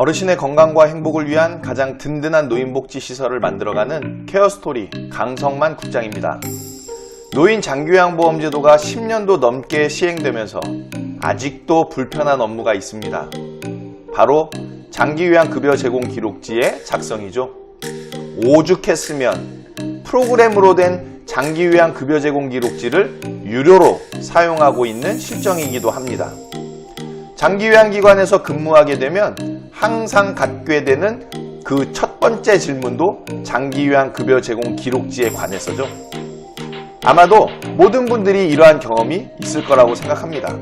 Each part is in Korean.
어르신의 건강과 행복을 위한 가장 든든한 노인복지 시설을 만들어가는 케어스토리 강성만 국장입니다. 노인 장기요양보험제도가 10년도 넘게 시행되면서 아직도 불편한 업무가 있습니다. 바로 장기요양급여 제공 기록지의 작성이죠. 오죽했으면 프로그램으로 된 장기요양급여 제공 기록지를 유료로 사용하고 있는 실정이기도 합니다. 장기요양기관에서 근무하게 되면 항상 갖게 되는 그 첫 번째 질문도 장기요양급여 제공 기록지에 관해서죠. 아마도 모든 분들이 이러한 경험이 있을 거라고 생각합니다.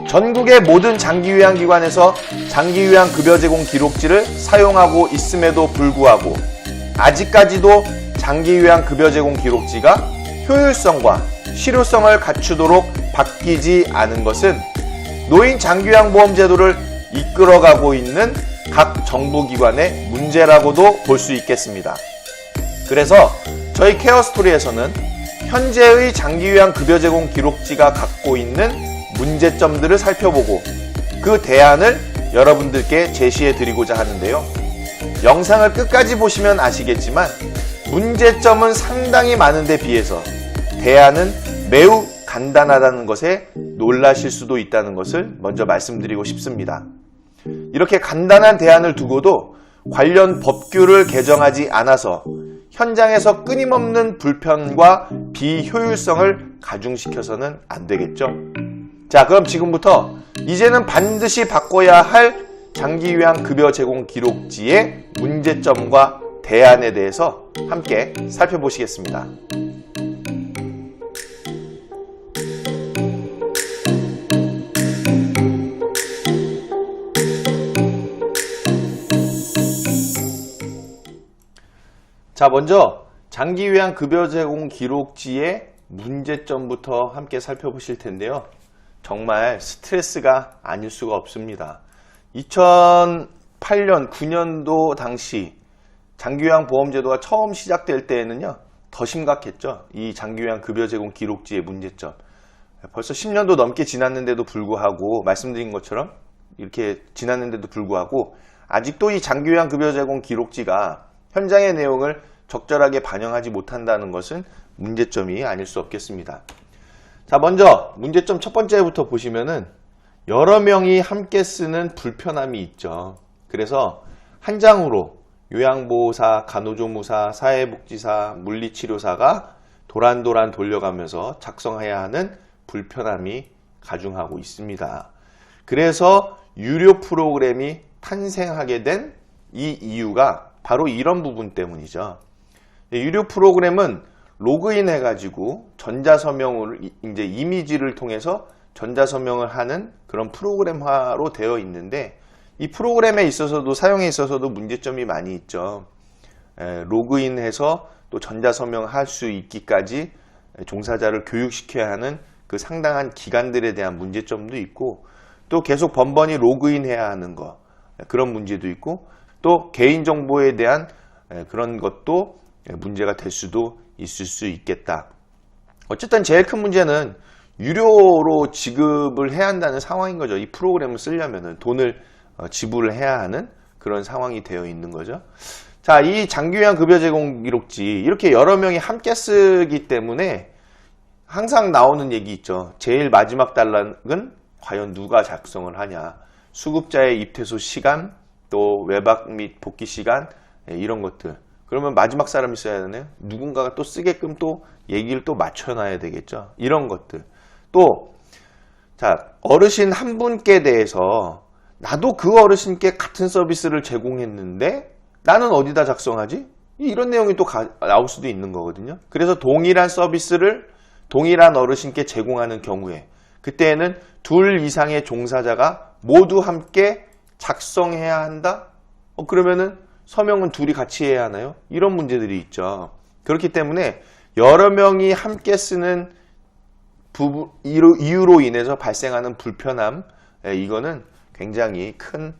전국의 모든 장기요양기관에서 장기요양급여 제공 기록지를 사용하고 있음에도 불구하고 아직까지도 장기요양급여 제공 기록지가 효율성과 실효성을 갖추도록 바뀌지 않은 것은 노인 장기요양보험제도를 이끌어가고 있는 각 정부기관의 문제라고도 볼 수 있겠습니다. 그래서 저희 케어스토리에서는 현재의 장기요양급여 제공 기록지가 갖고 있는 문제점들을 살펴보고 그 대안을 여러분들께 제시해 드리고자 하는데요. 영상을 끝까지 보시면 아시겠지만 문제점은 상당히 많은데 비해서 대안은 매우 간단하다는 것에 놀라실 수도 있다는 것을 먼저 말씀드리고 싶습니다. 이렇게 간단한 대안을 두고도 관련 법규를 개정하지 않아서 현장에서 끊임없는 불편과 비효율성을 가중시켜서는 안 되겠죠. 자, 그럼 지금부터 이제는 반드시 바꿔야 할 장기요양급여 제공 기록지의 문제점과 대안에 대해서 함께 살펴보시겠습니다. 자, 먼저 장기요양급여 제공 기록지의 문제점부터 함께 살펴보실 텐데요. 정말 스트레스가 아닐 수가 없습니다. 2008년, 9년도 당시 장기요양보험제도가 처음 시작될 때에는요, 더 심각했죠. 이 장기요양급여 제공 기록지의 문제점. 벌써 10년도 넘게 지났는데도 불구하고, 말씀드린 것처럼 이렇게 지났는데도 불구하고 아직도 이 장기요양급여 제공 기록지가 현장의 내용을 적절하게 반영하지 못한다는 것은 문제점이 아닐 수 없겠습니다. 자, 먼저 문제점 첫 번째부터 보시면은 여러 명이 함께 쓰는 불편함이 있죠. 그래서 한 장으로 요양보호사, 간호조무사, 사회복지사, 물리치료사가 도란도란 돌려가면서 작성해야 하는 불편함이 가중하고 있습니다. 그래서 유료 프로그램이 탄생하게 된 이 이유가 바로 이런 부분 때문이죠. 유료 프로그램은 로그인 해가지고 전자서명을 이제 이미지를 통해서 전자서명을 하는 그런 프로그램화로 되어 있는데 이 프로그램에 있어서도 사용에 있어서도 문제점이 많이 있죠. 로그인해서 또 전자서명할 수 있기까지 종사자를 교육시켜야 하는 그 상당한 기간들에 대한 문제점도 있고 또 계속 번번이 로그인해야 하는 거 그런 문제도 있고 또 개인정보에 대한 그런 것도 문제가 될 수도 있을 수 있겠다. 어쨌든 제일 큰 문제는 유료로 지급을 해야 한다는 상황인 거죠. 이 프로그램을 쓰려면 돈을 지불을 해야 하는 그런 상황이 되어 있는 거죠. 자, 이 장기요양급여 제공 기록지 이렇게 여러 명이 함께 쓰기 때문에 항상 나오는 얘기 있죠. 제일 마지막 단락은 과연 누가 작성을 하냐. 수급자의 입퇴소 시간, 또 외박 및 복귀 시간 이런 것들. 그러면 마지막 사람이 써야 되네요. 누군가가 또 쓰게끔 또 얘기를 또 맞춰놔야 되겠죠. 이런 것들. 또 자, 어르신 한 분께 대해서 나도 그 어르신께 같은 서비스를 제공했는데 나는 어디다 작성하지? 이런 내용이 또 나올 수도 있는 거거든요. 그래서 동일한 서비스를 동일한 어르신께 제공하는 경우에 그때에는 둘 이상의 종사자가 모두 함께 작성해야 한다? 그러면은 서명은 둘이 같이 해야 하나요? 이런 문제들이 있죠. 그렇기 때문에 여러 명이 함께 쓰는 이유로 인해서 발생하는 불편함, 이거는 굉장히 큰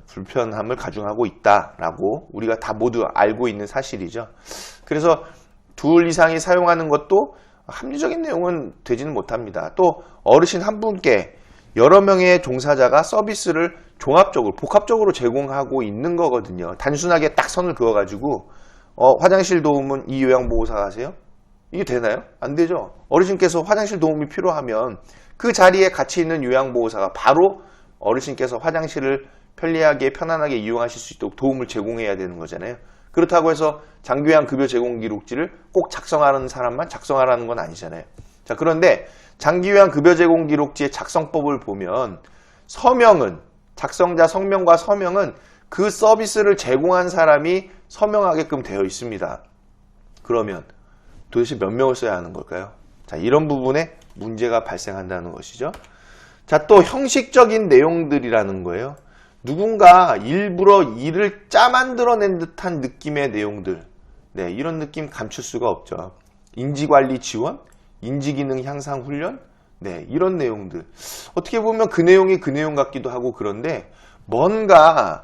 불편함을 가중하고 있다라고 우리가 다 모두 알고 있는 사실이죠. 그래서 둘 이상이 사용하는 것도 합리적인 내용은 되지는 못합니다. 또 어르신 한 분께 여러 명의 종사자가 서비스를 종합적으로, 복합적으로 제공하고 있는 거거든요. 단순하게 딱 선을 그어가지고 화장실 도움은 이 요양보호사가 하세요? 이게 되나요? 안 되죠. 어르신께서 화장실 도움이 필요하면 그 자리에 같이 있는 요양보호사가 바로 어르신께서 화장실을 편리하게 편안하게 이용하실 수 있도록 도움을 제공해야 되는 거잖아요. 그렇다고 해서 장기요양 급여 제공 기록지를 꼭 작성하는 사람만 작성하라는 건 아니잖아요. 자, 그런데 장기요양 급여 제공 기록지의 작성법을 보면 서명은, 작성자 성명과 서명은 그 서비스를 제공한 사람이 서명하게끔 되어 있습니다. 그러면 도대체 몇 명을 써야 하는 걸까요? 자, 이런 부분에 문제가 발생한다는 것이죠. 자, 또 형식적인 내용들이라는 거예요. 누군가 일부러 일을 짜만들어낸 듯한 느낌의 내용들. 네, 이런 느낌 감출 수가 없죠. 인지관리 지원, 인지기능 향상 훈련, 네, 이런 내용들. 어떻게 보면 그 내용이 그 내용 같기도 하고 그런데 뭔가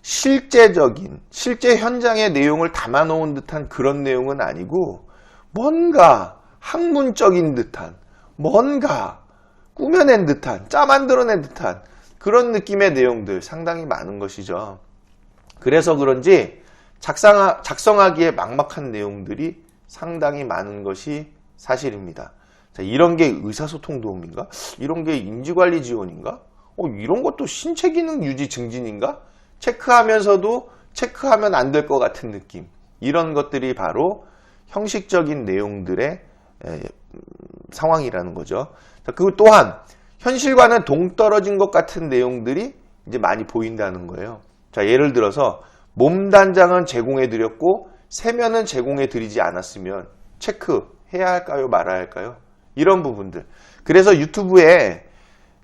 실제적인, 실제 현장의 내용을 담아놓은 듯한 그런 내용은 아니고 뭔가 학문적인 듯한, 뭔가 꾸며낸 듯한, 짜만들어낸 듯한 그런 느낌의 내용들 상당히 많은 것이죠. 그래서 그런지 작성하기에 막막한 내용들이 상당히 많은 것이 사실입니다. 자, 이런 게 의사소통 도움인가? 이런 게 인지관리 지원인가? 이런 것도 신체기능 유지 증진인가? 체크하면서도 체크하면 안 될 것 같은 느낌. 이런 것들이 바로 형식적인 내용들의 상황이라는 거죠. 자, 그리고 또한 현실과는 동떨어진 것 같은 내용들이 이제 많이 보인다는 거예요. 자, 예를 들어서 몸단장은 제공해 드렸고 세면은 제공해 드리지 않았으면 체크해야 할까요? 말아야 할까요? 이런 부분들. 그래서 유튜브에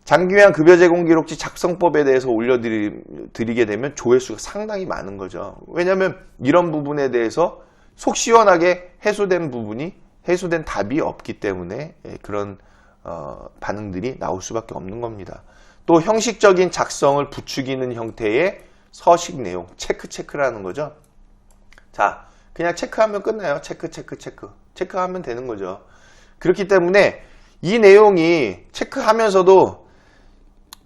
장기요양 급여 제공 기록지 작성법에 대해서 올려드리게 되면 조회수가 상당히 많은 거죠. 왜냐하면 이런 부분에 대해서 속 시원하게 해소된 답이 없기 때문에 그런 반응들이 나올 수밖에 없는 겁니다. 또 형식적인 작성을 부추기는 형태의 서식 내용, 체크라는 거죠. 자, 그냥 체크하면 끝나요. 체크하면 되는 거죠. 그렇기 때문에 이 내용이 체크하면서도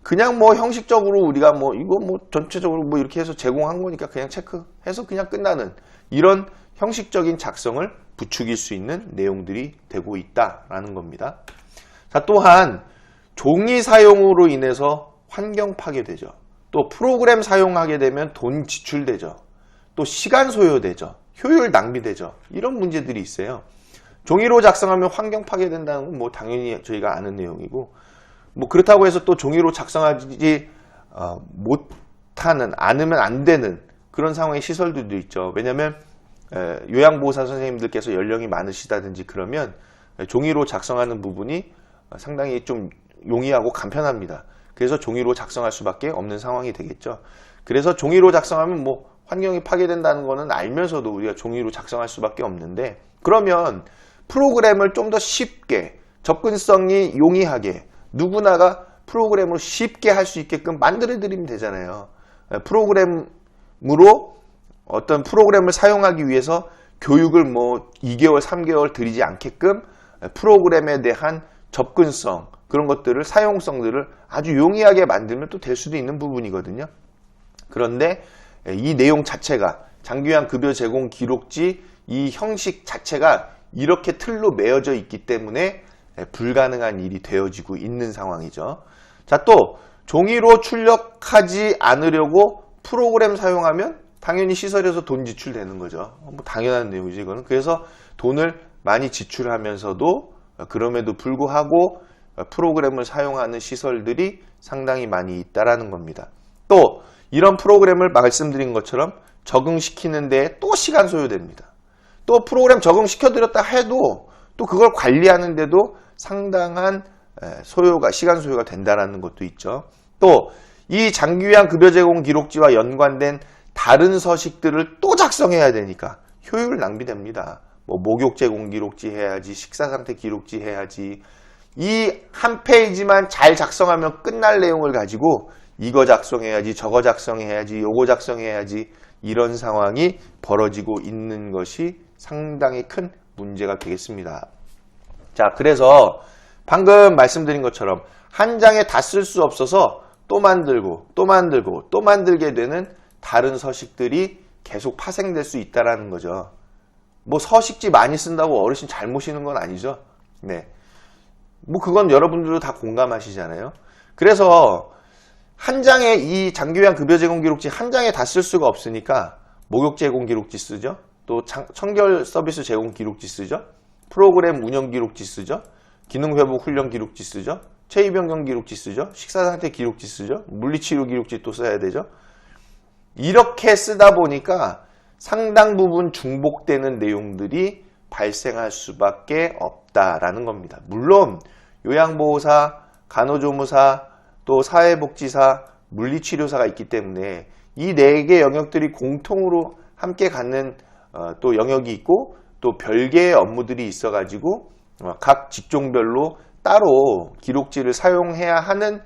그냥 뭐 형식적으로 우리가 뭐 이거 뭐 전체적으로 뭐 이렇게 해서 제공한 거니까 그냥 체크해서 그냥 끝나는 이런 형식적인 작성을 부추길 수 있는 내용들이 되고 있다라는 겁니다. 자, 또한 종이 사용으로 인해서 환경 파괴되죠. 또 프로그램 사용하게 되면 돈 지출되죠. 또 시간 소요되죠. 효율 낭비되죠. 이런 문제들이 있어요. 종이로 작성하면 환경 파괴된다는 건 뭐 당연히 저희가 아는 내용이고, 뭐 그렇다고 해서 또 종이로 작성하지 못하는, 않으면 안 되는 그런 상황의 시설들도 있죠. 왜냐하면 요양보호사 선생님들께서 연령이 많으시다든지 그러면 종이로 작성하는 부분이 상당히 좀 용이하고 간편합니다. 그래서 종이로 작성할 수밖에 없는 상황이 되겠죠. 그래서 종이로 작성하면 뭐 환경이 파괴된다는 거는 알면서도 우리가 종이로 작성할 수밖에 없는데, 그러면 프로그램을 좀 더 쉽게, 접근성이 용이하게 누구나가 프로그램을 쉽게 할 수 있게끔 만들어 드리면 되잖아요. 프로그램으로 어떤 프로그램을 사용하기 위해서 교육을 뭐 2개월, 3개월 드리지 않게끔 프로그램에 대한 접근성, 그런 것들을, 사용성들을 아주 용이하게 만들면 또 될 수도 있는 부분이거든요. 그런데 이 내용 자체가, 장기요양 급여 제공 기록지 이 형식 자체가 이렇게 틀로 매어져 있기 때문에 불가능한 일이 되어지고 있는 상황이죠. 자, 또 종이로 출력하지 않으려고 프로그램 사용하면 당연히 시설에서 돈 지출되는 거죠. 뭐 당연한 내용이죠, 이거는. 그래서 돈을 많이 지출하면서도 그럼에도 불구하고 프로그램을 사용하는 시설들이 상당히 많이 있다라는 겁니다. 또 이런 프로그램을 말씀드린 것처럼 적응시키는 데에 또 시간 소요됩니다. 또 프로그램 적응시켜드렸다 해도 또 그걸 관리하는데도 상당한 시간 소요가 된다라는 것도 있죠. 또 이 장기요양 급여 제공 기록지와 연관된 다른 서식들을 또 작성해야 되니까 효율 낭비됩니다. 뭐 목욕 제공 기록지 해야지, 식사 상태 기록지 해야지. 이 한 페이지만 잘 작성하면 끝날 내용을 가지고 이거 작성해야지, 저거 작성해야지, 요거 작성해야지, 이런 상황이 벌어지고 있는 것이 상당히 큰 문제가 되겠습니다. 자, 그래서 방금 말씀드린 것처럼 한 장에 다 쓸 수 없어서 또 만들고 또 만들고 또 만들게 되는 다른 서식들이 계속 파생될 수 있다라는 거죠. 뭐 서식지 많이 쓴다고 어르신 잘 모시는 건 아니죠. 네. 뭐 그건 여러분들도 다 공감하시잖아요. 그래서 한 장에 이 장기요양 급여 제공 기록지 한 장에 다 쓸 수가 없으니까 목욕 제공 기록지 쓰죠. 또 청결 서비스 제공 기록지 쓰죠. 프로그램 운영 기록지 쓰죠. 기능 회복 훈련 기록지 쓰죠. 체위 변경 기록지 쓰죠. 식사 상태 기록지 쓰죠. 물리치료 기록지 또 써야 되죠. 이렇게 쓰다 보니까 상당 부분 중복되는 내용들이 발생할 수밖에 없다라는 겁니다. 물론 요양보호사, 간호조무사, 또 사회복지사, 물리치료사가 있기 때문에 이 4개 영역들이 공통으로 함께 갖는 또 영역이 있고 또 별개의 업무들이 있어가지고 각 직종별로 따로 기록지를 사용해야 하는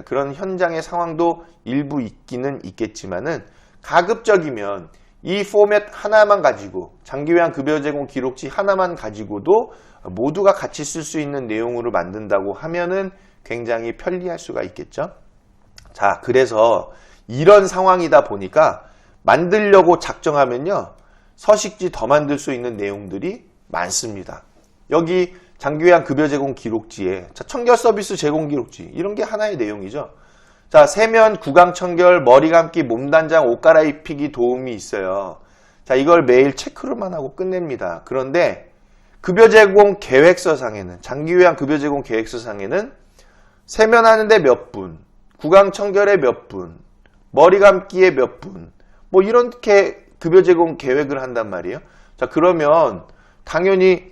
그런 현장의 상황도 일부 있기는 있겠지만은 가급적이면 이 포맷 하나만 가지고 장기요양 급여 제공 기록지 하나만 가지고도 모두가 같이 쓸 수 있는 내용으로 만든다고 하면은 굉장히 편리할 수가 있겠죠. 자, 그래서 이런 상황이다 보니까 만들려고 작정하면요 서식지 더 만들 수 있는 내용들이 많습니다. 여기 장기요양 급여 제공 기록지에 청결 서비스 제공 기록지 이런 게 하나의 내용이죠. 자, 세면, 구강 청결, 머리 감기, 몸 단장, 옷 갈아입히기 도움이 있어요. 자, 이걸 매일 체크로만 하고 끝냅니다. 그런데 급여 제공 계획서상에는 장기요양 급여 제공 계획서상에는 세면하는데 몇 분, 구강 청결에 몇 분, 머리 감기에 몇 분, 뭐 이렇게 급여 제공 계획을 한단 말이에요. 자, 그러면 당연히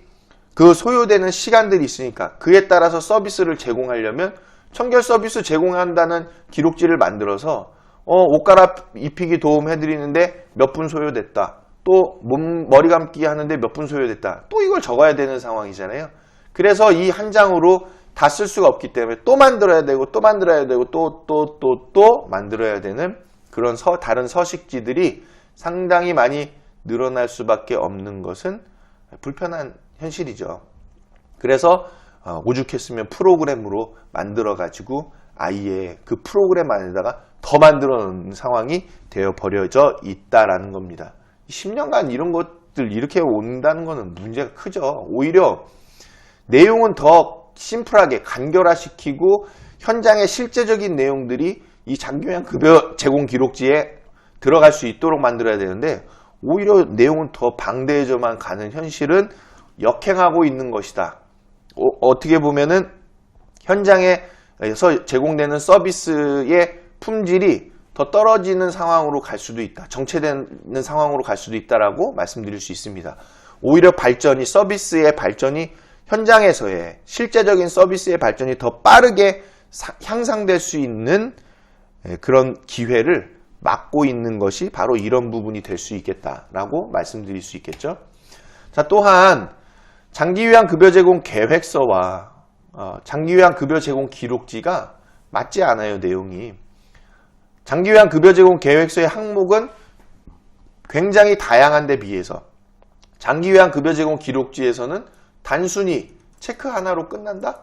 그 소요되는 시간들이 있으니까 그에 따라서 서비스를 제공하려면 청결 서비스 제공한다는 기록지를 만들어서 옷 갈아입히기 도움 해드리는데 몇 분 소요됐다. 또 머리 감기 하는데 몇 분 소요됐다. 또 이걸 적어야 되는 상황이잖아요. 그래서 이 한 장으로 다 쓸 수가 없기 때문에 또 만들어야 되고 또 만들어야 되고 또 만들어야 되는 그런 다른 서식지들이 상당히 많이 늘어날 수밖에 없는 것은 불편한 현실이죠. 그래서 오죽했으면 프로그램으로 만들어 가지고 아예 그 프로그램 안에다가 더 만들어 놓는 상황이 되어 버려져 있다라는 겁니다. 10년간 이런 것들 이렇게 온다는 것은 문제가 크죠. 오히려 내용은 더 심플하게 간결화시키고 현장의 실제적인 내용들이 이 장기요양 급여 제공 기록지에 들어갈 수 있도록 만들어야 되는데 오히려 내용은 더 방대해져만 가는 현실은 역행하고 있는 것이다. 어떻게 보면은 현장에서 제공되는 서비스의 품질이 더 떨어지는 상황으로 갈 수도 있다. 정체되는 상황으로 갈 수도 있다라고 말씀드릴 수 있습니다. 오히려 서비스의 발전이 현장에서의 실제적인 서비스의 발전이 더 빠르게 향상될 수 있는 그런 기회를 막고 있는 것이 바로 이런 부분이 될 수 있겠다라고 말씀드릴 수 있겠죠. 자, 또한 장기요양 급여 제공 계획서와 장기요양 급여 제공 기록지가 맞지 않아요, 내용이. 장기요양 급여 제공 계획서의 항목은 굉장히 다양한 데 비해서 장기요양 급여 제공 기록지에서는 단순히 체크 하나로 끝난다?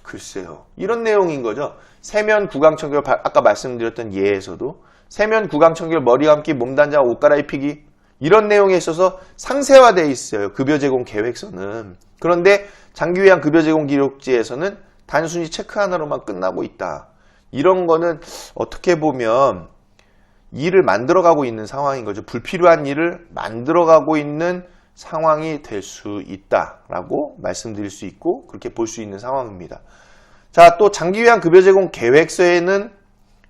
글쎄요. 이런 내용인 거죠. 세면, 구강 청결, 아까 말씀드렸던 예에서도 세면, 구강 청결, 머리 감기, 몸 단장, 옷 갈아입히기 이런 내용에 있어서 상세화되어 있어요. 급여 제공 계획서는. 그런데 장기요양 급여 제공 기록지에서는 단순히 체크 하나로만 끝나고 있다. 이런 거는 어떻게 보면 일을 만들어가고 있는 상황인 거죠. 불필요한 일을 만들어가고 있는 상황이 될 수 있다라고 말씀드릴 수 있고 그렇게 볼 수 있는 상황입니다. 자, 또 장기요양 급여 제공 계획서에는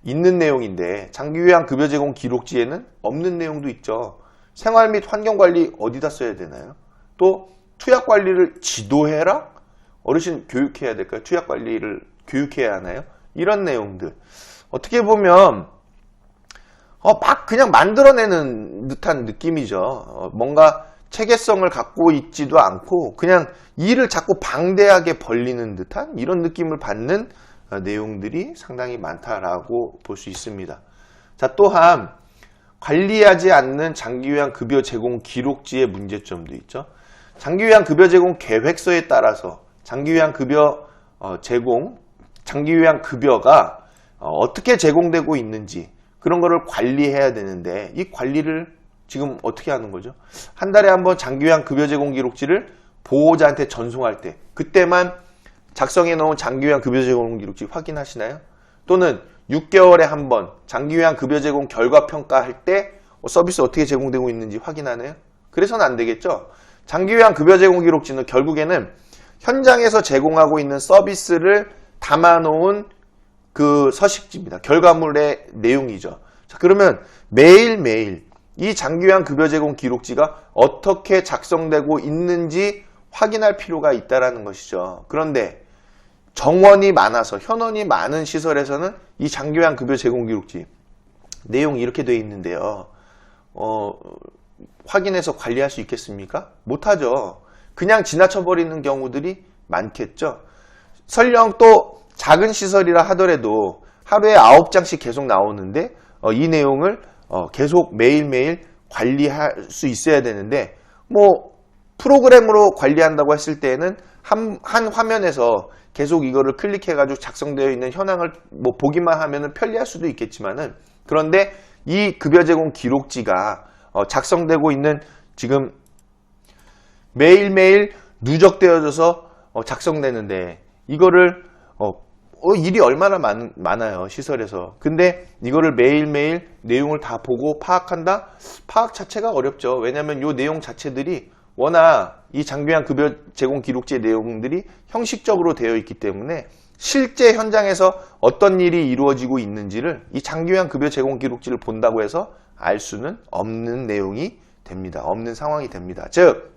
있는 내용인데 장기요양 급여 제공 기록지에는 없는 내용도 있죠. 생활 및 환경관리 어디다 써야 되나요? 또 투약관리를 지도해라? 어르신 교육해야 될까요? 투약관리를 교육해야 하나요? 이런 내용들. 어떻게 보면 막 그냥 만들어내는 듯한 느낌이죠. 뭔가 체계성을 갖고 있지도 않고 그냥 일을 자꾸 방대하게 벌리는 듯한 이런 느낌을 받는 내용들이 상당히 많다라고 볼 수 있습니다. 자, 또한 관리하지 않는 장기요양 급여 제공 기록지의 문제점도 있죠. 장기요양 급여 제공 계획서에 따라서 장기요양 급여 제공 장기요양 급여가 어떻게 제공되고 있는지 그런 거를 관리해야 되는데 이 관리를 지금 어떻게 하는 거죠? 한 달에 한 번 장기요양 급여 제공 기록지를 보호자한테 전송할 때 그때만 작성해 놓은 장기요양 급여 제공 기록지 확인하시나요? 또는 6개월에 한 번 장기요양 급여 제공 결과 평가할 때 서비스 어떻게 제공되고 있는지 확인하나요? 그래서는 안 되겠죠. 장기요양 급여 제공 기록지는 결국에는 현장에서 제공하고 있는 서비스를 담아놓은 그 서식지입니다. 결과물의 내용이죠. 자, 그러면 매일매일 이 장기요양 급여 제공 기록지가 어떻게 작성되고 있는지 확인할 필요가 있다는 것이죠. 그런데 정원이 많아서 현원이 많은 시설에서는 이 장기요양 급여 제공 기록지 내용이 이렇게 되어 있는데요. 확인해서 관리할 수 있겠습니까? 못하죠. 그냥 지나쳐버리는 경우들이 많겠죠. 설령 또 작은 시설이라 하더라도 하루에 9장씩 계속 나오는데 이 내용을 계속 매일매일 관리할 수 있어야 되는데 뭐 프로그램으로 관리한다고 했을 때에는 한 화면에서 계속 이거를 클릭해가지고 작성되어 있는 현황을 뭐 보기만 하면 편리할 수도 있겠지만은 그런데 이 급여 제공 기록지가 작성되고 있는 지금 매일매일 누적되어져서 작성되는데 이거를 일이 얼마나 많아요 시설에서. 근데 이거를 매일매일 내용을 다 보고 파악한다? 파악 자체가 어렵죠. 왜냐하면 이 내용 자체들이 워낙 이 장기요양 급여 제공 기록지의 내용들이 형식적으로 되어 있기 때문에 실제 현장에서 어떤 일이 이루어지고 있는지를 이 장기요양 급여 제공 기록지를 본다고 해서 알 수는 없는 내용이 됩니다. 없는 상황이 됩니다. 즉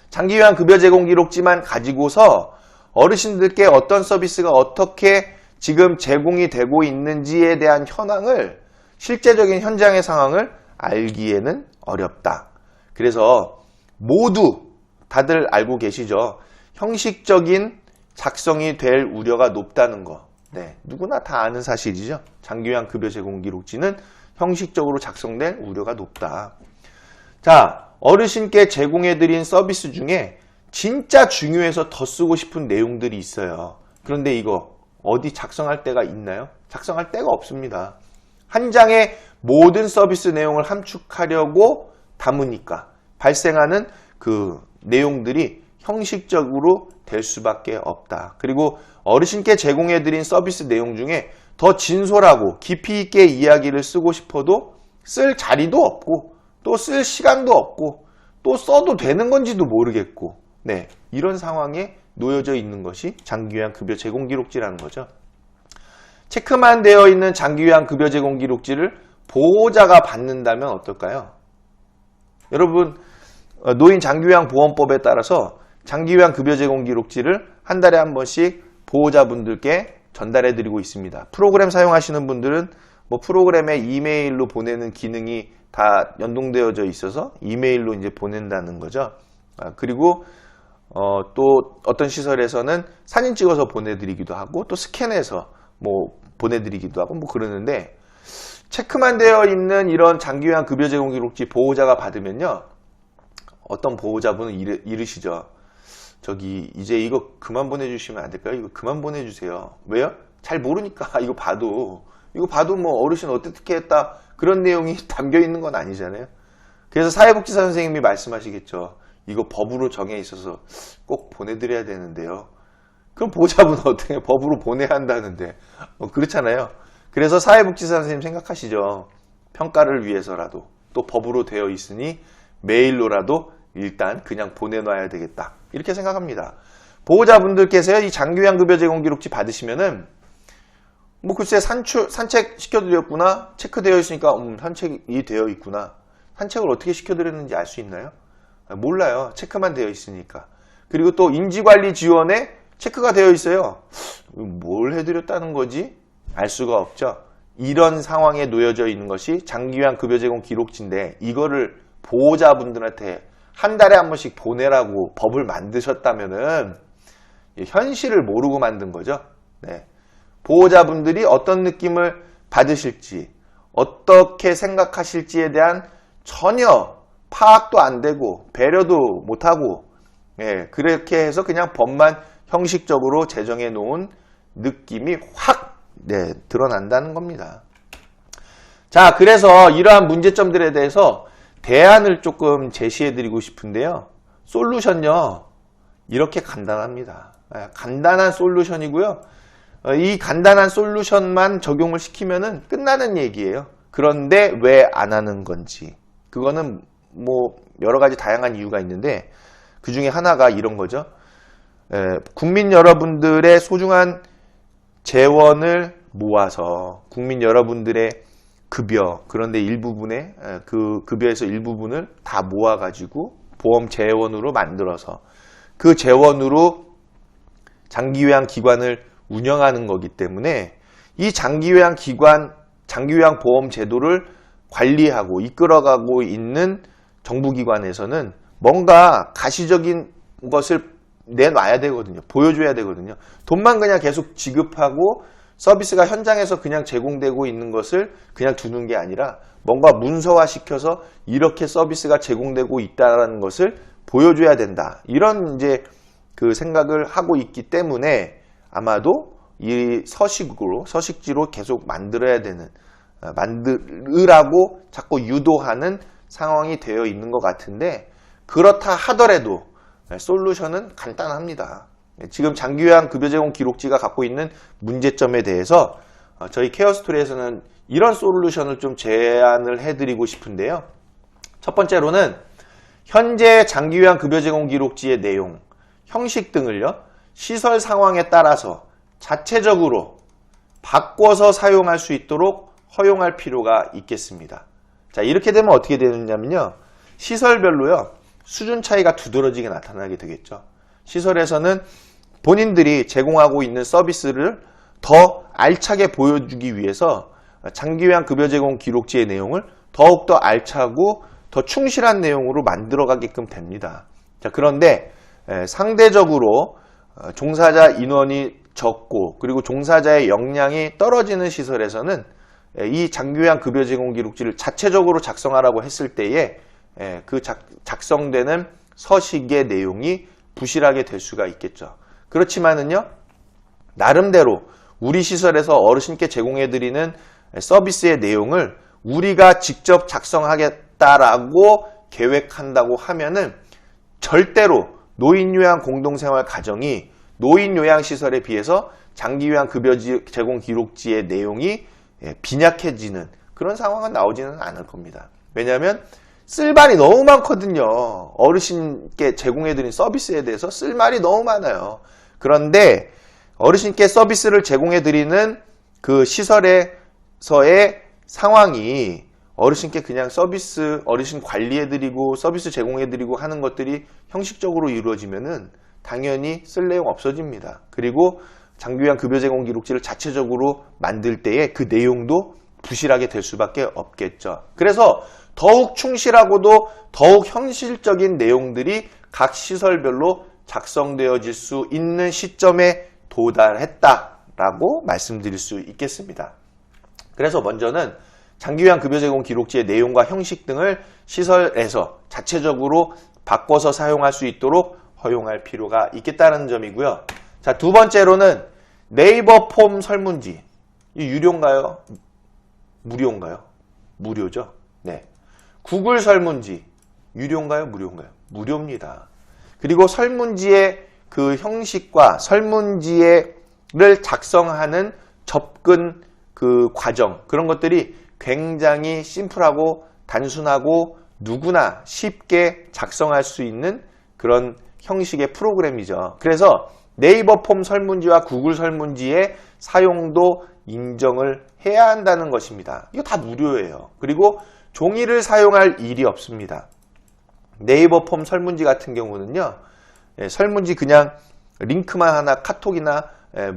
장기요양 급여 제공 기록지만 가지고서 어르신들께 어떤 서비스가 어떻게 지금 제공이 되고 있는지에 대한 현황을 실제적인 현장의 상황을 알기에는 어렵다. 그래서 모두 다들 알고 계시죠? 형식적인 작성이 될 우려가 높다는 거. 네, 누구나 다 아는 사실이죠. 장기요양 급여 제공 기록지는 형식적으로 작성될 우려가 높다. 자, 어르신께 제공해드린 서비스 중에 진짜 중요해서 더 쓰고 싶은 내용들이 있어요. 그런데 이거 어디 작성할 데가 있나요? 작성할 데가 없습니다. 한 장에 모든 서비스 내용을 함축하려고 담으니까 발생하는 그 내용들이 형식적으로 될 수밖에 없다. 그리고 어르신께 제공해드린 서비스 내용 중에 더 진솔하고 깊이 있게 이야기를 쓰고 싶어도 쓸 자리도 없고 또 쓸 시간도 없고 또 써도 되는 건지도 모르겠고 네, 이런 상황에 놓여져 있는 것이 장기요양 급여 제공 기록지라는 거죠. 체크만 되어 있는 장기요양 급여 제공 기록지를 보호자가 받는다면 어떨까요? 여러분 노인 장기요양보험법에 따라서 장기요양 급여 제공 기록지를 한 달에 한 번씩 보호자분들께 전달해 드리고 있습니다. 프로그램 사용하시는 분들은 뭐 프로그램에 이메일로 보내는 기능이 다 연동되어져 있어서 이메일로 이제 보낸다는 거죠. 그리고 또 어떤 시설에서는 사진 찍어서 보내드리기도 하고 또 스캔해서 뭐 보내드리기도 하고 뭐 그러는데 체크만 되어 있는 이런 장기요양 급여 제공 기록지 보호자가 받으면요 어떤 보호자분은 이르시죠. 저기 이제 이거 그만 보내주시면 안 될까요? 이거 그만 보내주세요. 왜요? 잘 모르니까 이거 봐도 뭐 어르신 어떻게 했다 그런 내용이 담겨 있는 건 아니잖아요. 그래서 사회복지사 선생님이 말씀하시겠죠. 이거 법으로 정해 있어서 꼭 보내드려야 되는데요. 그럼 보호자분은 어떻게 해요? 법으로 보내야 한다는데 그렇잖아요. 그래서 사회복지사 선생님 생각하시죠. 평가를 위해서라도 또 법으로 되어 있으니 메일로라도 일단 그냥 보내놔야 되겠다. 이렇게 생각합니다. 보호자분들께서 이 장기요양 급여 제공 기록지 받으시면은 뭐 글쎄 산책 시켜드렸구나 체크되어 있으니까 산책이 되어 있구나. 산책을 어떻게 시켜드렸는지 알 수 있나요? 몰라요. 체크만 되어 있으니까. 그리고 또 인지관리 지원에 체크가 되어 있어요. 뭘 해드렸다는 거지? 알 수가 없죠. 이런 상황에 놓여져 있는 것이 장기요양 급여 제공 기록지인데 이거를 보호자분들한테 한 달에 한 번씩 보내라고 법을 만드셨다면은 현실을 모르고 만든 거죠. 네. 보호자분들이 어떤 느낌을 받으실지 어떻게 생각하실지에 대한 전혀 파악도 안 되고 배려도 못하고 그렇게 해서 그냥 법만 형식적으로 제정해 놓은 느낌이 확 드러난다는 겁니다. 자, 그래서 이러한 문제점들에 대해서 대안을 조금 제시해드리고 싶은데요. 솔루션요, 이렇게 간단합니다. 간단한 솔루션이고요. 이 간단한 솔루션만 적용을 시키면은 끝나는 얘기예요. 그런데 왜 안 하는 건지, 그거는 뭐 여러 가지 다양한 이유가 있는데 그 중에 하나가 이런 거죠. 국민 여러분들의 소중한 재원을 모아서 국민 여러분들의 급여, 그런데 일부분의 그 급여에서 일부분을 다 모아가지고 보험 재원으로 만들어서 그 재원으로 장기요양 기관을 운영하는 거기 때문에 이 장기요양 기관, 장기요양 보험 제도를 관리하고 이끌어가고 있는 정부기관에서는 뭔가 가시적인 것을 내놔야 되거든요. 보여줘야 되거든요. 돈만 그냥 계속 지급하고 서비스가 현장에서 그냥 제공되고 있는 것을 그냥 두는 게 아니라 뭔가 문서화시켜서 이렇게 서비스가 제공되고 있다는 것을 보여줘야 된다. 이런 이제 그 생각을 하고 있기 때문에 아마도 이 서식지로 계속 만들어야 되는, 만들으라고 자꾸 유도하는 상황이 되어 있는 것 같은데, 그렇다 하더라도 솔루션은 간단합니다. 지금 장기요양 급여 제공 기록지가 갖고 있는 문제점에 대해서 저희 케어스토리에서는 이런 솔루션을 좀 제안을 해드리고 싶은데요. 첫 번째로는 현재 장기요양 급여 제공 기록지의 내용, 형식 등을요, 시설 상황에 따라서 자체적으로 바꿔서 사용할 수 있도록 허용할 필요가 있겠습니다. 자, 이렇게 되면 어떻게 되느냐면요, 시설별로요, 수준 차이가 두드러지게 나타나게 되겠죠. 시설에서는 본인들이 제공하고 있는 서비스를 더 알차게 보여주기 위해서 장기요양 급여 제공 기록지의 내용을 더욱더 알차고 더 충실한 내용으로 만들어가게끔 됩니다. 자, 그런데 상대적으로 종사자 인원이 적고 그리고 종사자의 역량이 떨어지는 시설에서는 이 장기요양 급여 제공 기록지를 자체적으로 작성하라고 했을 때에 그 작성되는 서식의 내용이 부실하게 될 수가 있겠죠. 그렇지만은요, 나름대로 우리 시설에서 어르신께 제공해드리는 서비스의 내용을 우리가 직접 작성하겠다라고 계획한다고 하면은 절대로 노인요양 공동생활 가정이 노인요양시설에 비해서 장기요양 급여 제공 기록지의 내용이 빈약해지는 그런 상황은 나오지는 않을 겁니다. 왜냐하면 쓸 말이 너무 많거든요. 어르신께 제공해드린 서비스에 대해서 쓸 말이 너무 많아요. 그런데 어르신께 서비스를 제공해드리는 그 시설에서의 상황이 어르신께 그냥 서비스, 어르신 관리해드리고 서비스 제공해드리고 하는 것들이 형식적으로 이루어지면은 당연히 쓸 내용 없어집니다. 그리고 장기요양 급여 제공 기록지를 자체적으로 만들 때에 그 내용도 부실하게 될 수밖에 없겠죠. 그래서 더욱 충실하고도 더욱 현실적인 내용들이 각 시설별로 작성되어질 수 있는 시점에 도달했다라고 말씀드릴 수 있겠습니다. 그래서 먼저는 장기요양 급여 제공 기록지의 내용과 형식 등을 시설에서 자체적으로 바꿔서 사용할 수 있도록 허용할 필요가 있겠다는 점이고요. 자, 두 번째로는 네이버 폼 설문지. 이 유료인가요? 무료인가요? 무료죠. 네. 구글 설문지. 유료인가요? 무료인가요? 무료입니다. 그리고 설문지의 그 형식과 설문지를 작성하는 접근 그 과정, 그런 것들이 굉장히 심플하고 단순하고 누구나 쉽게 작성할 수 있는 그런 형식의 프로그램이죠. 그래서 네이버 폼 설문지와 구글 설문지의 사용도 인정을 해야 한다는 것입니다. 이거 다 무료예요. 그리고 종이를 사용할 일이 없습니다. 네이버 폼 설문지 같은 경우는요, 설문지 그냥 링크만 하나 카톡이나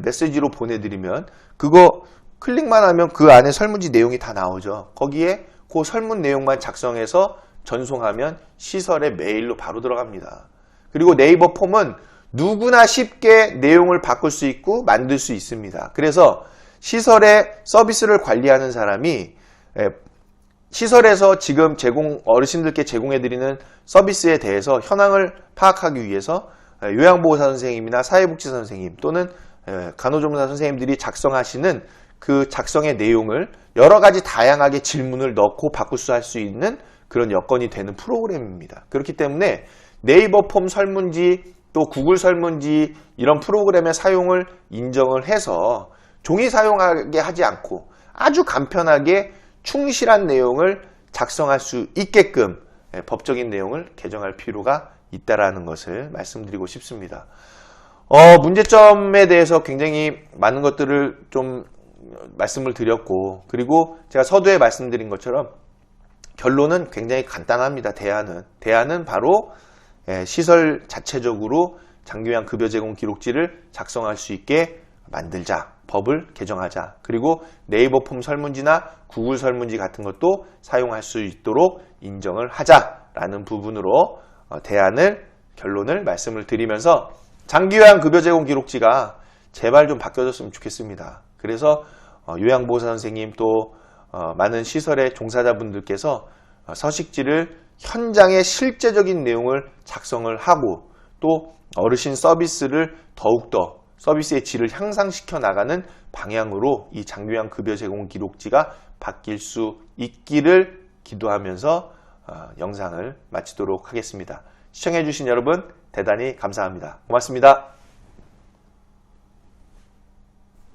메시지로 보내드리면 그거 클릭만 하면 그 안에 설문지 내용이 다 나오죠. 거기에 그 설문 내용만 작성해서 전송하면 시설에 메일로 바로 들어갑니다. 그리고 네이버 폼은 누구나 쉽게 내용을 바꿀 수 있고 만들 수 있습니다. 그래서 시설의 서비스를 관리하는 사람이 시설에서 지금 어르신들께 제공해드리는 서비스에 대해서 현황을 파악하기 위해서 요양보호사 선생님이나 사회복지사 선생님 또는 간호조무사 선생님들이 작성하시는 그 작성의 내용을 여러 가지 다양하게 질문을 넣고 바꾸수할 수 있는 그런 여건이 되는 프로그램입니다. 그렇기 때문에 네이버 폼 설문지 또 구글 설문지 이런 프로그램의 사용을 인정을 해서 종이 사용하게 하지 않고 아주 간편하게 충실한 내용을 작성할 수 있게끔 법적인 내용을 개정할 필요가 있다라는 것을 말씀드리고 싶습니다. 문제점에 대해서 굉장히 많은 것들을 좀 말씀을 드렸고, 그리고 제가 서두에 말씀드린 것처럼 결론은 굉장히 간단합니다. 대안은 바로 시설 자체적으로 장기요양 급여 제공 기록지를 작성할 수 있게 만들자. 법을 개정하자. 그리고 네이버 폼 설문지나 구글 설문지 같은 것도 사용할 수 있도록 인정을 하자라는 부분으로 결론을 말씀을 드리면서 장기요양 급여 제공 기록지가 제발 좀 바뀌어졌으면 좋겠습니다. 그래서 요양보호사 선생님 또 많은 시설의 종사자분들께서 서식지를 현장의 실제적인 내용을 작성을 하고 또 어르신 서비스를 더욱더 서비스의 질을 향상시켜 나가는 방향으로 이 장기요양 급여 제공 기록지가 바뀔 수 있기를 기도하면서 영상을 마치도록 하겠습니다. 시청해주신 여러분 대단히 감사합니다. 고맙습니다.